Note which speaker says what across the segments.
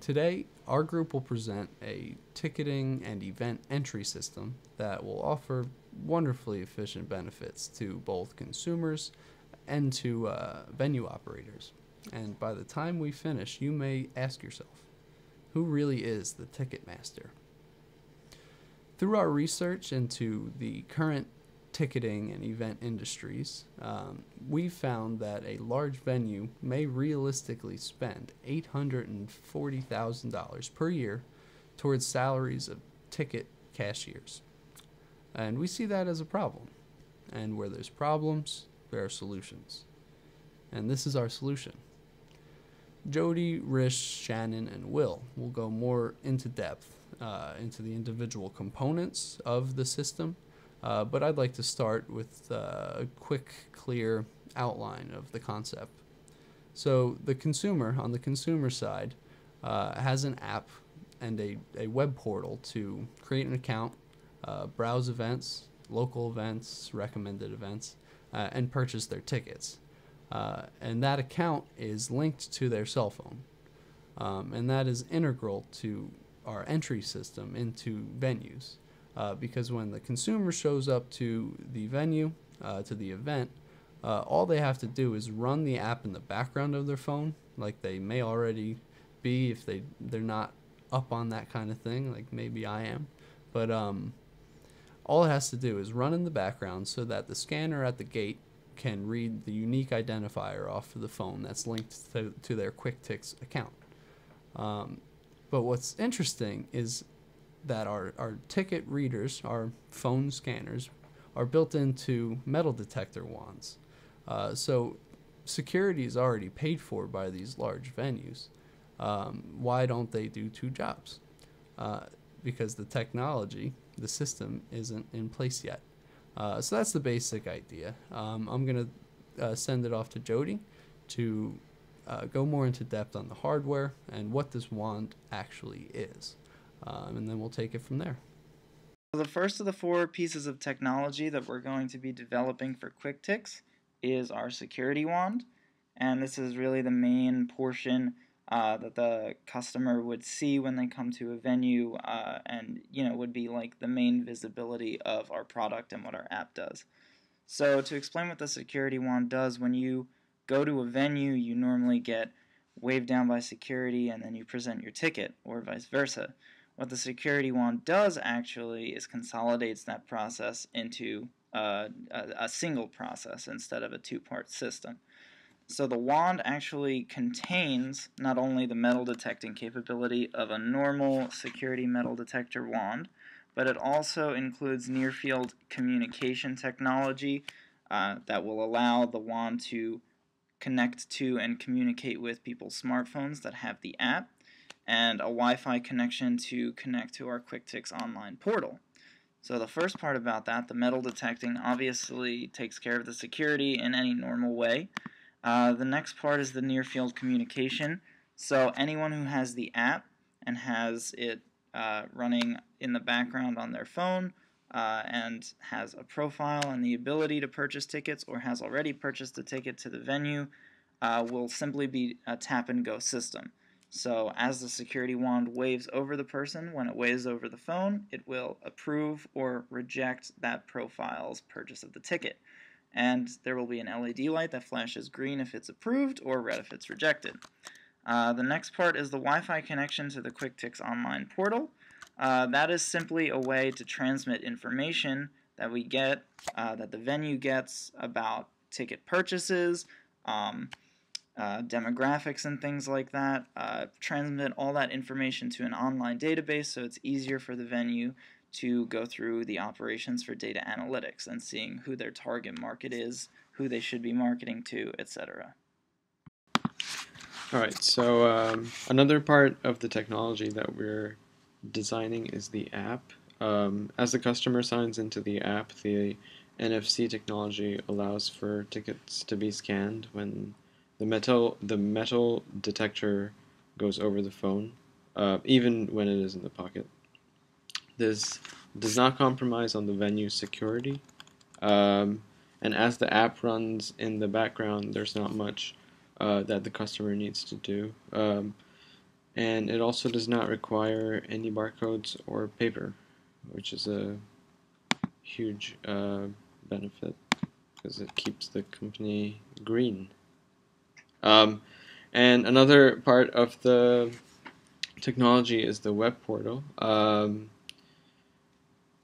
Speaker 1: Today, our group will present a ticketing and event entry system that will offer wonderfully efficient benefits to both consumers and to venue operators. And by the time we finish, you may ask yourself, who really is the ticket master? Through our research into the current ticketing and event industries, we found that a large venue may realistically spend $840,000 per year towards salaries of ticket cashiers. And we see that as a problem. And where there's problems, there are solutions. And this is our solution. Jody, Rish, Shannon, and Will go more into depth into the individual components of the system, but I'd like to start with a quick, clear outline of the concept. So the consumer, on the consumer side, has an app and a web portal to create an account, browse events, local events, recommended events, and purchase their tickets. And that account is linked to their cell phone. And that is integral to our entry system into venues. Because when the consumer shows up to the venue, to the event, all they have to do is run the app in the background of their phone, like they may already be if they're not up on that kind of thing, like maybe I am. But all it has to do is run in the background so that the scanner at the gate can read the unique identifier off of the phone that's linked to their QuickTix account. But what's interesting is that our ticket readers, our phone scanners, are built into metal detector wands. So security is already paid for by these large venues. Why don't they do two jobs? Because the technology, the system, isn't in place yet. So that's the basic idea. I'm going to send it off to Jody to go more into depth on the hardware and what this wand actually is. And then we'll take it from there.
Speaker 2: So the first of the four pieces of technology that we're going to be developing for QuickTix is our security wand. And this is really the main portion that the customer would see when they come to a venue, and would be like the main visibility of our product and what our app does. So to explain what the security wand does, when you go to a venue, you normally get waved down by security and then you present your ticket, or vice versa. What the security wand does actually is consolidates that process into a single process instead of a two-part system. So the wand actually contains not only the metal detecting capability of a normal security metal detector wand, but it also includes near-field communication technology that will allow the wand to connect to and communicate with people's smartphones that have the app, and a Wi-Fi connection to connect to our QuickTix online portal. So the first part about that, the metal detecting, obviously takes care of the security in any normal way. The next part is the near-field communication. So anyone who has the app and has it running in the background on their phone and has a profile and the ability to purchase tickets, or has already purchased a ticket to the venue, will simply be a tap-and-go system. So as the security wand waves over the person, when it waves over the phone, it will approve or reject that profile's purchase of the ticket. And there will be an LED light that flashes green if it's approved, or red if it's rejected. The next part is the Wi-Fi connection to the QuickTix online portal. That is simply a way to transmit information that we get, that the venue gets about ticket purchases, demographics and things like that, transmit all that information to an online database so it's easier for the venue to go through the operations for data analytics and seeing who their target market is, who they should be marketing to, etc.
Speaker 3: Alright, so another part of the technology that we're designing is the app. As the customer signs into the app, the NFC technology allows for tickets to be scanned when the metal detector goes over the phone, even when it is in the pocket. This does not compromise on the venue's security, and as the app runs in the background, there's not much that the customer needs to do. And it also does not require any barcodes or paper, which is a huge benefit because it keeps the company green. And another part of the technology is the web portal.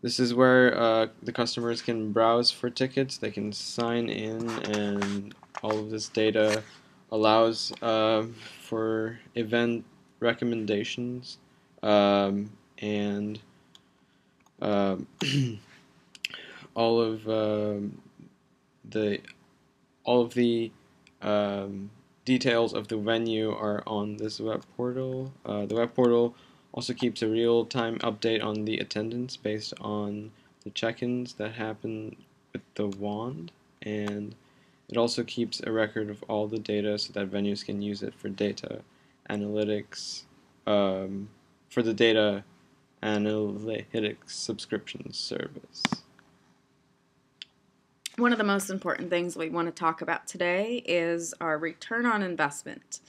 Speaker 3: This is where the customers can browse for tickets, they can sign in, and all of this data allows for event recommendations and um, all of the details of the venue are on this web portal. The web portal also keeps a real-time update on the attendance based on the check-ins that happen with the wand, and it also keeps a record of all the data so that venues can use it for data analytics, for the data analytics subscription service.
Speaker 4: One of the most important things we want to talk about today is our return on investment.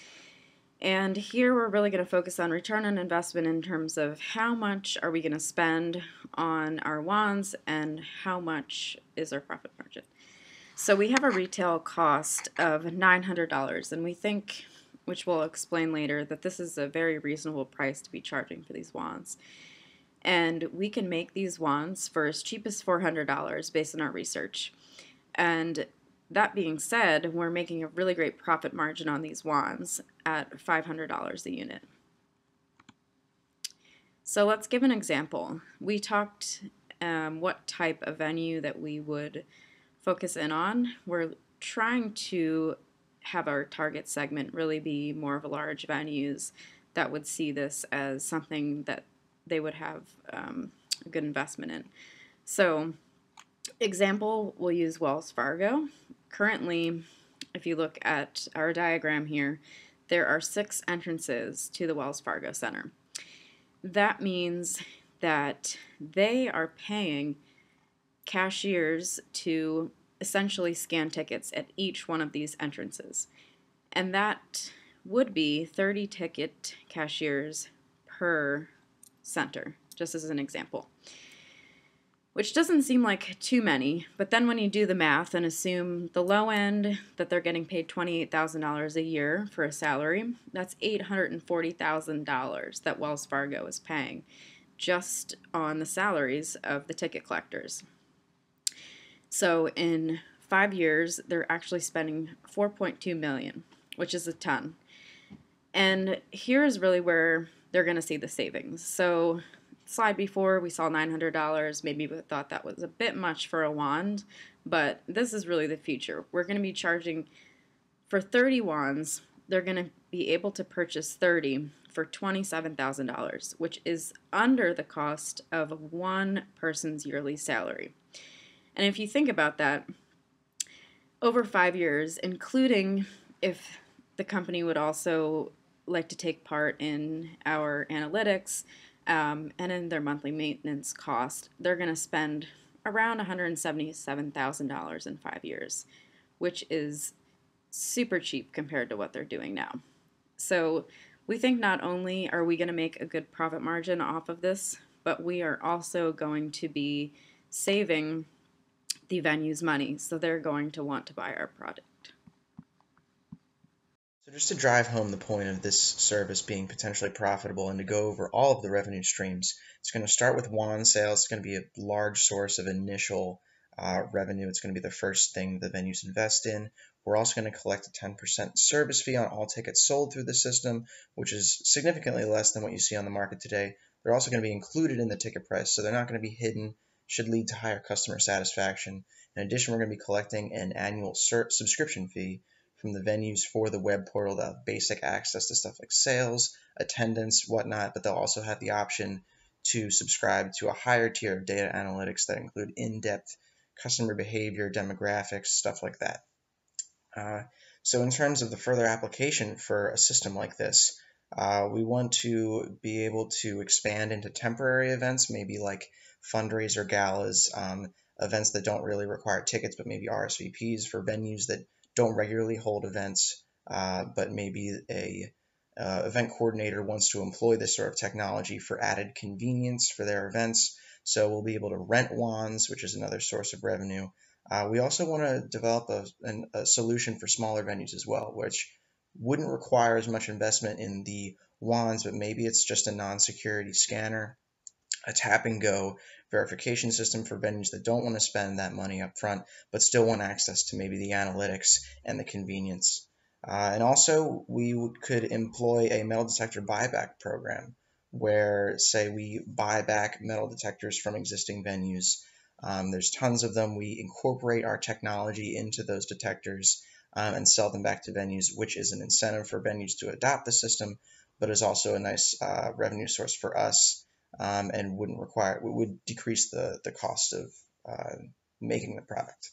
Speaker 4: And here we're really going to focus on return on investment in terms of how much are we going to spend on our wands and how much is our profit margin. So we have a retail cost of $900, and we think, which we'll explain later, that this is a very reasonable price to be charging for these wands. And we can make these wands for as cheap as $400 based on our research. And that being said, we're making a really great profit margin on these wands at $500 a unit. So let's give an example. We talked what type of venue that we would focus in on. We're trying to have our target segment really be more of a large venues that would see this as something that they would have a good investment in. So example, we'll use Wells Fargo. Currently, if you look at our diagram here, there are 6 entrances to the Wells Fargo Center. That means that they are paying cashiers to essentially scan tickets at each one of these entrances. And that would be 30 ticket cashiers per center, just as an example. Which doesn't seem like too many, but then when you do the math and assume the low end that they're getting paid $28,000 a year for a salary, that's $840,000 that Wells Fargo is paying just on the salaries of the ticket collectors. So in 5 years, they're actually spending $4.2 million, which is a ton. And here's really where they're going to see the savings. So slide before, we saw $900. Maybe we thought that was a bit much for a wand, but this is really the future. We're going to be charging for 30 wands. They're going to be able to purchase 30 for $27,000, which is under the cost of one person's yearly salary. And if you think about that, over 5 years, including if the company would also like to take part in our analytics, and in their monthly maintenance cost, they're going to spend around $177,000 in 5 years, which is super cheap compared to what they're doing now. So we think not only are we going to make a good profit margin off of this, but we are also going to be saving the venue's money, so they're going to want to buy our product.
Speaker 5: So just to drive home the point of this service being potentially profitable and to go over all of the revenue streams, it's going to start with wand sales. It's going to be a large source of initial revenue. It's going to be the first thing the venues invest in. We're also going to collect a 10% service fee on all tickets sold through the system, which is significantly less than what you see on the market today. They're also going to be included in the ticket price, so they're not going to be hidden, should lead to higher customer satisfaction. In addition, we're going to be collecting an annual subscription fee from the venues for the web portal. They'll have basic access to stuff like sales, attendance, whatnot, but they'll also have the option to subscribe to a higher tier of data analytics that include in-depth customer behavior, demographics, stuff like that. So in terms of the further application for a system like this, we want to be able to expand into temporary events, maybe like fundraiser galas, events that don't really require tickets, but maybe RSVPs for venues that don't regularly hold events, but maybe a event coordinator wants to employ this sort of technology for added convenience for their events. So we'll be able to rent wands, which is another source of revenue. We also want to develop a solution for smaller venues as well, which wouldn't require as much investment in the wands, but maybe it's just a non-security scanner, a tap and go verification system for venues that don't want to spend that money up front, but still want access to maybe the analytics and the convenience. And also, we could employ a metal detector buyback program where, say, we buy back metal detectors from existing venues. There's tons of them. We incorporate our technology into those detectors and sell them back to venues, which is an incentive for venues to adopt the system, but is also a nice revenue source for us, and would decrease the cost of making the product.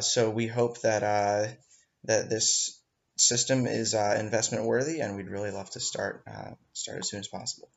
Speaker 5: So we hope that this system is investment worthy, and we'd really love to start as soon as possible.